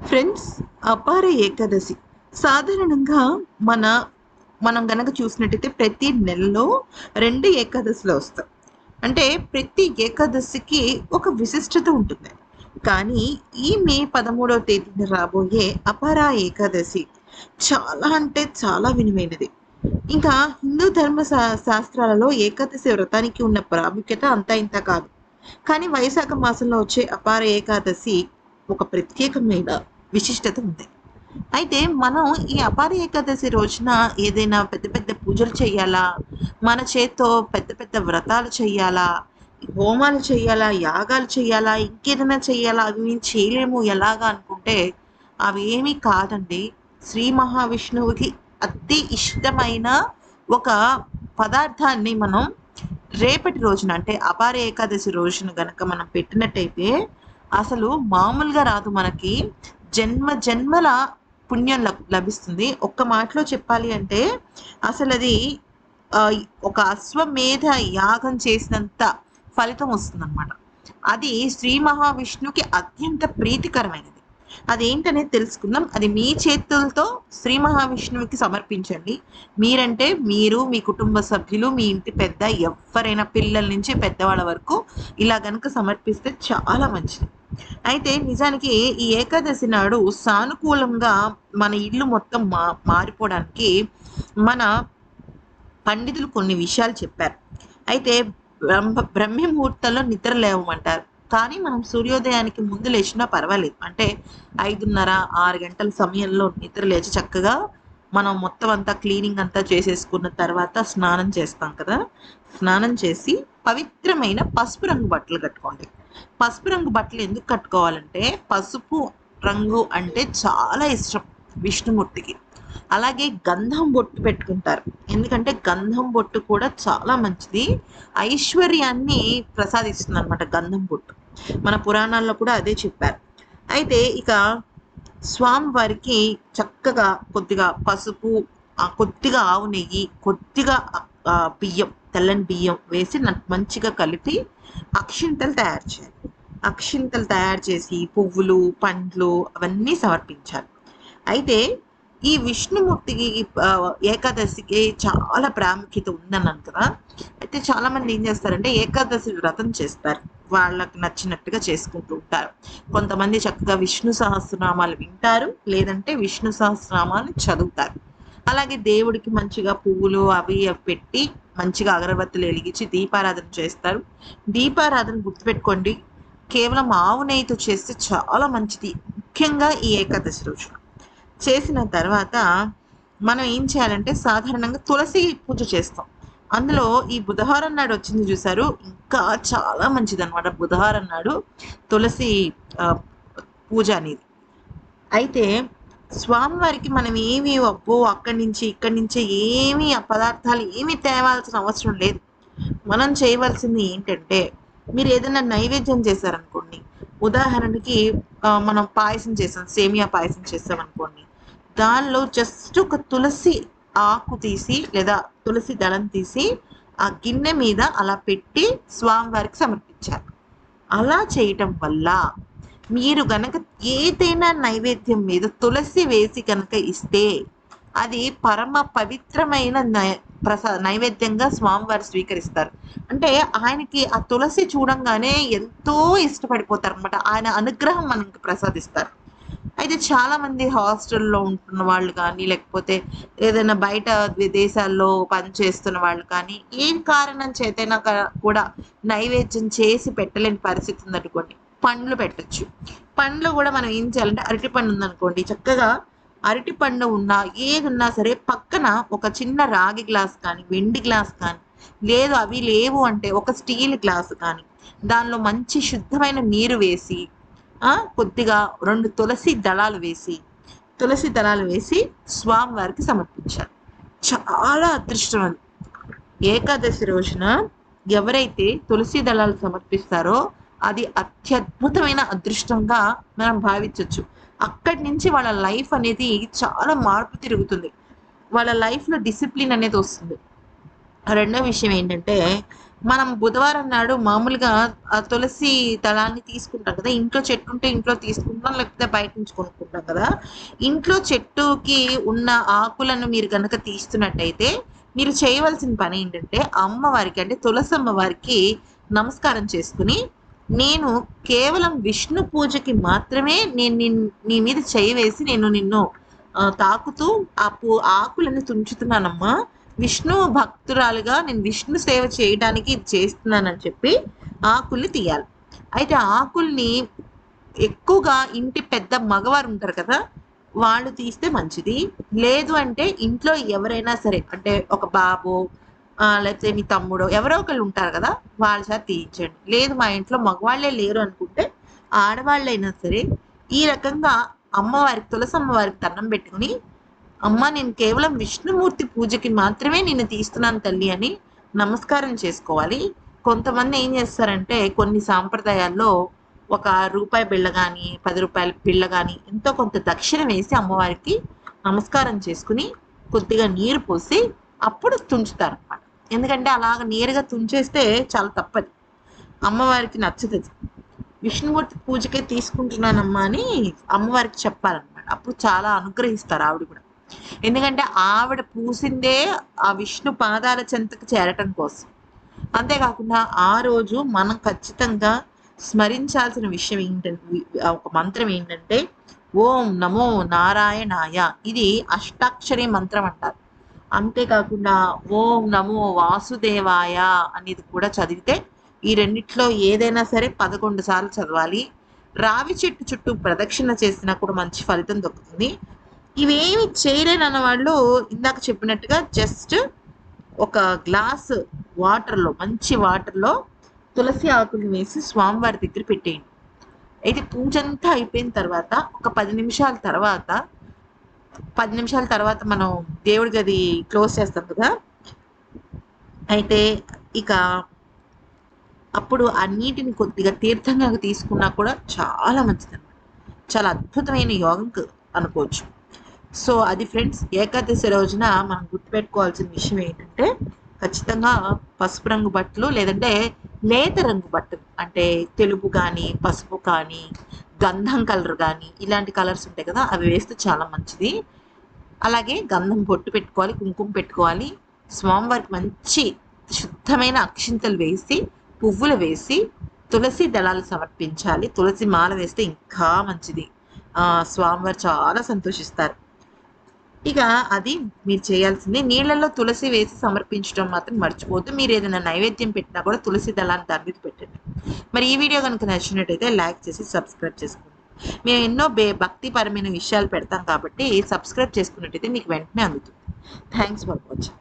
Friends, అపార ఏకాదశి సాధారణంగా మన మనం గనక చూసినట్టయితే ప్రతి నెలలో 2 ఏకాదశులు వస్తాయి. అంటే ప్రతి ఏకాదశికి ఒక విశిష్టత ఉంటుంది. కానీ ఈ మే 13వ తేదీన రాబోయే అపార ఏకాదశి చాలా అంటే చాలా విలువైనది. ఇంకా హిందూ ధర్మ శాస్త్రాలలో ఏకాదశి వ్రతానికి ఉన్న ప్రాముఖ్యత అంతా ఇంత కాదు. కానీ వైశాఖ మాసంలో వచ్చే అపార ఏకాదశి ఒక ప్రత్యేకమైన విశిష్టత ఉంది. అయితే మనం ఈ అపార ఏకాదశి రోజున ఏదైనా పెద్ద పెద్ద పూజలు చేయాలా, మన చేత్తో పెద్ద పెద్ద వ్రతాలు చేయాలా, హోమాలు చేయాలా, యాగాలు చేయాలా, ఇంకేదైనా చేయాలా, అవి మేము చేయలేము ఎలాగా అనుకుంటే అవి ఏమీ కాదండి. శ్రీ మహావిష్ణువుకి అతి ఇష్టమైన ఒక పదార్థాన్ని మనం రేపటి రోజున అంటే అపార ఏకాదశి రోజున గనక మనం పెట్టినట్టయితే అసలు మామూలుగా రాదు. మనకి జన్మ జన్మల పుణ్యం లభిస్తుంది. ఒక్క మాటలో చెప్పాలి అంటే అసలు అది ఒక అశ్వమేధ యాగం చేసినంత ఫలితం వస్తుందన్నమాట. అది శ్రీ మహావిష్ణువుకి అత్యంత ప్రీతికరమైనది. అదేంటనేది తెలుసుకుందాం. అది మీ చేతులతో శ్రీ మహావిష్ణువుకి సమర్పించండి. మీరంటే మీరు, మీ కుటుంబ సభ్యులు, మీ ఇంటి పెద్ద ఎవరైనా పిల్లల నుంచి పెద్దవాళ్ళ వరకు ఇలా గనుక సమర్పిస్తే చాలా మంచిది. అయితే నిజానికి ఈ ఏకాదశి నాడు సానుకూలంగా మన ఇల్లు మొత్తం మారిపోవడానికి మన పండితులు కొన్ని విషయాలు చెప్పారు. అయితే బ్రహ్మ ముహూర్తంలో నిద్ర లేవమంటారు. కానీ మనం సూర్యోదయానికి ముందు లేచినా పర్వాలేదు. అంటే 5:30, 6 గంటల సమయంలో నిద్ర లేచి చక్కగా మనం మొత్తం అంతా క్లీనింగ్ అంతా చేసేసుకున్న తర్వాత స్నానం చేస్తాం కదా. స్నానం చేసి పవిత్రమైన పసుపు రంగు బట్టలు కట్టుకోండి. పసుపు రంగు బట్టలు ఎందుకు కట్టుకోవాలంటే పసుపు రంగు అంటే చాలా ఇష్టం విష్ణుమూర్తికి. అలాగే గంధం బొట్టు పెట్టుకుంటారు. ఎందుకంటే గంధం బొట్టు కూడా చాలా మంచిది. ఐశ్వర్యాన్ని ప్రసాదిస్తుంది అనమాట గంధం బొట్టు. మన పురాణాల్లో కూడా అదే చెప్పారు. అయితే ఇక స్వామివారికి చక్కగా కొద్దిగా పసుపు, కొద్దిగా ఆవు నెయ్యి, కొద్దిగా బియ్యం, తెల్లని బియ్యం వేసి మంచిగా కలిపి అక్షింతలు తయారు చేయాలి. అక్షింతలు తయారు చేసి పువ్వులు, పండ్లు అవన్నీ సమర్పించాలి. అయితే ఈ విష్ణుమూర్తికి ఏకాదశికి చాలా ప్రాముఖ్యత ఉందన్నాను కదా. అయితే చాలా మంది ఏం చేస్తారంటే ఏకాదశి వ్రతం చేస్తారు. వాళ్ళకి నచ్చినట్టుగా చేసుకుంటూ ఉంటారు. కొంతమంది చక్కగా విష్ణు సహస్రనామాలు వింటారు, లేదంటే విష్ణు సహస్రనామాలు చదువుతారు. అలాగే దేవుడికి మంచిగా పువ్వులు అవి పెట్టి మంచిగా అగరబత్తులు వెలిగించి దీపారాధన చేస్తారు. దీపారాధన గుర్తుపెట్టుకోండి, కేవలం ఆవు నెయ్యితో చేస్తే చాలా మంచిది. ముఖ్యంగా ఈ ఏకాదశి రోజు చేసిన తర్వాత మనం ఏం చేయాలంటే సాధారణంగా తులసి పూజ చేస్తాం. అందులో ఈ బుధవారం నాడు వచ్చింది చూసారు, ఇంకా చాలా మంచిది అనమాట. బుధవారం నాడు తులసి పూజ అనేది. అయితే స్వామివారికి మనం ఏమి అక్కడి నుంచి ఇక్కడి నుంచి ఏమి పదార్థాలు ఏమి తేవాల్సిన అవసరం లేదు. మనం చేయవలసింది ఏంటంటే మీరు ఏదైనా నైవేద్యం చేశారనుకోండి, ఉదాహరణకి మనం పాయసం చేసాం, సేమియా పాయసం చేసాం అనుకోండి, దానిలో జస్ట్ ఒక తులసి ఆకు తీసి లేదా తులసి దళం తీసి ఆ గిన్నె మీద అలా పెట్టి స్వామివారికి సమర్పించాలి. అలా చేయటం వల్ల మీరు గనక ఏదైనా నైవేద్యం మీద తులసి వేసి కనుక ఇస్తే అది పరమ పవిత్రమైన నైవేద్యంగా స్వామివారు స్వీకరిస్తారు. అంటే ఆయనకి ఆ తులసి చూడంగానే ఎంతో ఇష్టపడిపోతారు అనమాట. ఆయన అనుగ్రహం మనకి ప్రసాదిస్తారు. అయితే చాలా మంది హాస్టల్లో ఉంటున్న వాళ్ళు కానీ, లేకపోతే ఏదైనా బయట దేశాల్లో పనిచేస్తున్న వాళ్ళు కానీ, ఏం కారణం చేతైనా కూడా నైవేద్యం చేసి పెట్టలేని పరిస్థితి ఉందనుకోండి, పండ్లు పెట్టచ్చు. పండ్లు కూడా మనం ఏం చేయాలంటే అరటి పండు ఉందనుకోండి, చక్కగా అరటి పండు ఉన్నా ఏది ఉన్నా సరే పక్కన ఒక చిన్న రాగి గ్లాస్ కానీ, వెండి గ్లాస్ కానీ, లేదు అవి లేవు అంటే ఒక స్టీల్ గ్లాస్ కానీ, దానిలో మంచి శుద్ధమైన నీరు వేసి కొద్దిగా 2 తులసి దళాలు వేసి స్వామివారికి సమర్పించాలి. చాలా అదృష్టం అది. ఏకాదశి రోజున ఎవరైతే తులసి దళాలు సమర్పిస్తారో అది అత్యద్భుతమైన అదృష్టంగా మనం భావించవచ్చు. అక్కడి నుంచి వాళ్ళ లైఫ్ అనేది చాలా మార్పు తిరుగుతుంది. వాళ్ళ లైఫ్లో డిసిప్లిన్ అనేది వస్తుంది. రెండో విషయం ఏంటంటే మనం బుధవారం నాడు మామూలుగా ఆ తులసి దళాన్ని తీసుకుంటాం కదా, ఇంట్లో చెట్టు ఉంటే ఇంట్లో తీసుకుంటాం, లేకపోతే బయట నుంచి కొనుక్కుంటాం కదా. ఇంట్లో చెట్టుకి ఉన్న ఆకులను మీరు కనుక తీస్తున్నట్టయితే మీరు చేయవలసిన పని ఏంటంటే అమ్మవారికి అంటే తులసి అమ్మవారికి నమస్కారం చేసుకుని, నేను కేవలం విష్ణు పూజకి మాత్రమే నీ మీద చేయి వేసి నేను నిన్ను తాకుతూ ఆకులను తుంచుతున్నానమ్మా, విష్ణు భక్తురాలుగా నేను విష్ణు సేవ చేయడానికి ఇది చేస్తున్నానని చెప్పి ఆకుల్ని తీయాలి. అయితే ఆకుల్ని ఎక్కువగా ఇంటి పెద్ద మగవారు ఉంటారు కదా, వాళ్ళు తీస్తే మంచిది. లేదు అంటే ఇంట్లో ఎవరైనా సరే, అంటే ఒక బాబు లేకపోతే మీ తమ్ముడు ఎవరో ఒకళ్ళు ఉంటారు కదా, వాళ్ళ చేత తీయించండి. లేదు మా ఇంట్లో మగవాళ్ళే లేరు అనుకుంటే ఆడవాళ్ళైనా సరే ఈ రకంగా అమ్మవారికి తులసి అమ్మవారికి దండం పెట్టుకుని, అమ్మ నేను కేవలం విష్ణుమూర్తి పూజకి మాత్రమే నేను తీస్తున్నాను తల్లి అని నమస్కారం చేసుకోవాలి. కొంతమంది ఏం చేస్తారంటే కొన్ని సాంప్రదాయాల్లో ఒక రూపాయి బిళ్ళ కానీ 10 రూపాయల బిళ్ళ కానీ ఎంతో కొంత దక్షిణ వేసి అమ్మవారికి నమస్కారం చేసుకుని కొద్దిగా నీరు పోసి అప్పుడు తుంచుతారు అనమాట. ఎందుకంటే అలాగ నేరుగా తుంచేస్తే చాలా తప్పది, అమ్మవారికి నచ్చదు. విష్ణుమూర్తి పూజకే తీసుకుంటున్నానమ్మా అని అమ్మవారికి చెప్పాలన్నమాట. అప్పుడు చాలా అనుగ్రహిస్తారు ఆవిడ కూడా. ఎందుకంటే ఆవిడ పూసిందే ఆ విష్ణు పాదాల చెంతకు చేరటం కోసం. అంతేకాకుండా ఆ రోజు మనం ఖచ్చితంగా స్మరించాల్సిన విషయం ఏంటంటే, ఒక మంత్రం ఏంటంటే ఓం నమో నారాయణాయ. ఇది అష్టాక్షరి మంత్రం అంటారు. అంతేకాకుండా ఓం నమో వాసుదేవాయ అనేది కూడా చదివితే, ఈ రెండిట్లో ఏదైనా సరే 11 సార్లు చదవాలి. రావి చెట్టు చుట్టూ ప్రదక్షిణ చేసినా కూడా మంచి ఫలితం దొరుకుతుంది. ఇవేమి చేయలేనన్న వాళ్ళు ఇందాక చెప్పినట్టుగా జస్ట్ ఒక గ్లాస్ వాటర్లో, మంచి వాటర్లో తులసి ఆకులు వేసి స్వామివారి దగ్గర పెట్టేయండి. అయితే పూజ అంతా అయిపోయిన తర్వాత ఒక 10 నిమిషాల తర్వాత మనం దేవుడి గది క్లోజ్ చేస్తాం కదా, అయితే ఇక అప్పుడు ఆ నీటిని కొద్దిగా తీర్థంగా తీసుకున్నా కూడా చాలా మంచిది, చాలా అద్భుతమైన యోగం అనుకోవచ్చు. సో అది ఫ్రెండ్స్, ఏకాదశి రోజున మనం గుర్తుపెట్టుకోవాల్సిన విషయం ఏంటంటే ఖచ్చితంగా పసుపు రంగు బట్టలు, లేదంటే లేత రంగు బట్టలు, అంటే తెలుపు కానీ పసుపు కానీ గంధం కలర్ కానీ ఇలాంటి కలర్స్ ఉంటాయి కదా, అవి వేస్తే చాలా మంచిది. అలాగే గంధం బొట్టు పెట్టుకోవాలి, కుంకుమ పెట్టుకోవాలి. స్వామివారికి మంచి శుద్ధమైన అక్షింతలు వేసి పువ్వులు వేసి తులసి దళాలు సమర్పించాలి. తులసి మాల వేస్తే ఇంకా మంచిది, స్వామివారు చాలా సంతోషిస్తారు. ఇక అది మీరు చేయాల్సింది. నీళ్ళల్లో తులసి వేసి సమర్పించడం మాత్రం మర్చిపోద్దు. మీరు ఏదైనా నైవేద్యం పెట్టినా కూడా తులసి దళాన్ని దాని మీద పెట్టండి. మరి ఈ వీడియో కనుక నచ్చినట్టయితే లైక్ చేసి సబ్స్క్రైబ్ చేసుకోండి. మేము ఎన్నో భక్తిపరమైన విషయాలు పెడతాం కాబట్టి సబ్స్క్రైబ్ చేసుకున్నట్టయితే మీకు వెంటనే అందుతుంది. Thanks for watching.